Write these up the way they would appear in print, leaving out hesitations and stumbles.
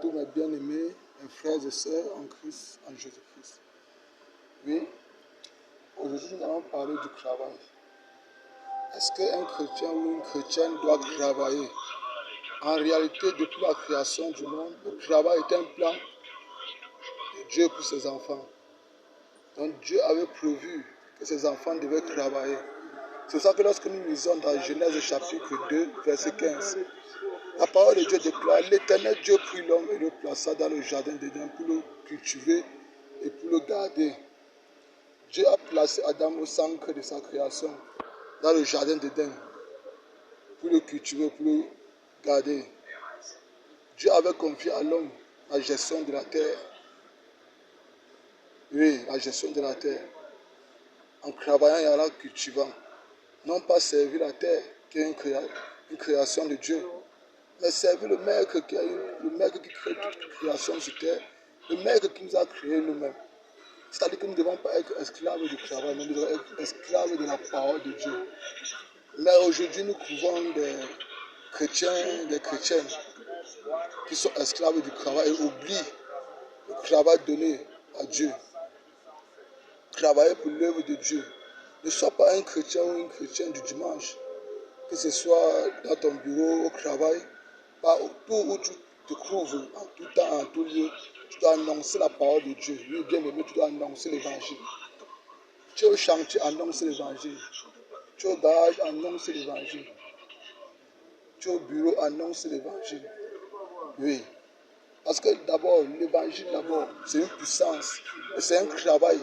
tous mes bien-aimés, mes frères et sœurs en Christ, en Jésus-Christ. Oui, aujourd'hui nous allons parler du travail. Est-ce qu'un chrétien ou une chrétienne doit travailler? En réalité, depuis la création du monde, le travail est un plan de Dieu pour ses enfants. Donc Dieu avait prévu que ses enfants devaient travailler. C'est ça que lorsque nous lisons dans Genèse chapitre 2, verset 15, la parole de Dieu déclare: l'Éternel Dieu prit l'homme et le plaça dans le jardin d'Éden pour le cultiver et pour le garder. Dieu a placé Adam au centre de sa création, dans le jardin d'Éden, pour le cultiver, pour le garder. Dieu avait confié à l'homme la gestion de la terre. Oui, la gestion de la terre. En travaillant et en la cultivant. Non pas servir la terre, qui est une création de Dieu, mais servir le maître qui crée toute création sur terre, le maître qui nous a créés nous-mêmes. C'est-à-dire que nous ne devons pas être esclaves du travail, mais nous devons être esclaves de la parole de Dieu. Mais aujourd'hui, nous trouvons des chrétiens, des chrétiennes qui sont esclaves du travail et oublient le travail donné à Dieu. Travailler pour l'œuvre de Dieu. Ne sois pas un chrétien ou une chrétienne du dimanche, que ce soit dans ton bureau, au travail, partout où tu te trouves, en tout temps, en tout lieu, tu dois annoncer la parole de Dieu. Oui, bien aimé, tu dois annoncer l'évangile. Tu es au chantier, annonce l'évangile. Tu es au garage, annonce l'évangile. Tu es au bureau, annonce l'évangile. Oui. Parce que d'abord, l'évangile, c'est une puissance. Et c'est un travail.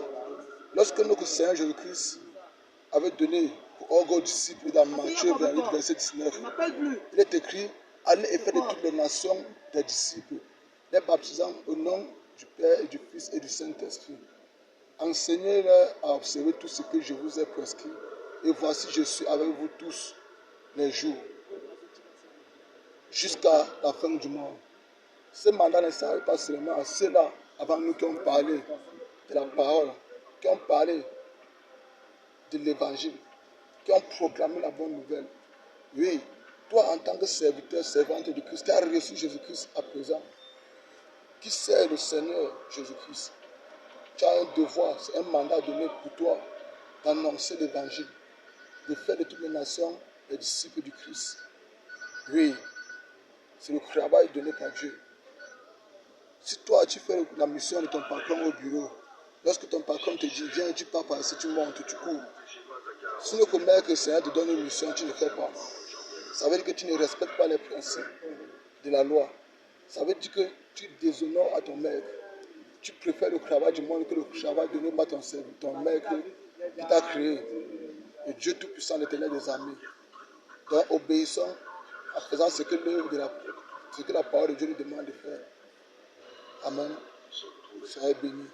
Lorsque notre Seigneur Jésus-Christ avait donné pour ordre aux disciples dans Matthieu 28, verset 19, il est écrit: allez et faites de toutes les nations des disciples, les baptisant au nom du Père et du Fils et du Saint-Esprit. Enseignez-leur à observer tout ce que je vous ai prescrit, et voici, je suis avec vous tous les jours, jusqu'à la fin du monde. Ce mandat ne s'arrête pas seulement à ceux-là avant nous qui ont parlé de la parole, qui ont parlé de l'évangile, qui ont proclamé la bonne nouvelle. Oui, toi en tant que serviteur, servante de Christ, qui a reçu Jésus-Christ à présent, qui sert le Seigneur Jésus-Christ, tu as un devoir, c'est un mandat donné pour toi d'annoncer l'évangile, de faire de toutes les nations les disciples du Christ. Oui, c'est le travail donné par Dieu. Si toi tu fais la mission de ton patron au bureau, lorsque ton patron te dit viens, tu pars par ici, tu montes, tu cours. Si le maître et le Seigneur te donne une mission, tu ne le fais pas. Ça veut dire que tu ne respectes pas les principes de la loi. Ça veut dire que tu déshonores à ton maître. Tu préfères le travail du monde que le travail donné par ton maître qui t'a créé. Le Dieu Tout-Puissant, l'Éternel des armées. Donc obéissons en faisant ce que la parole de Dieu nous demande de faire. Amen. Soyez bénis.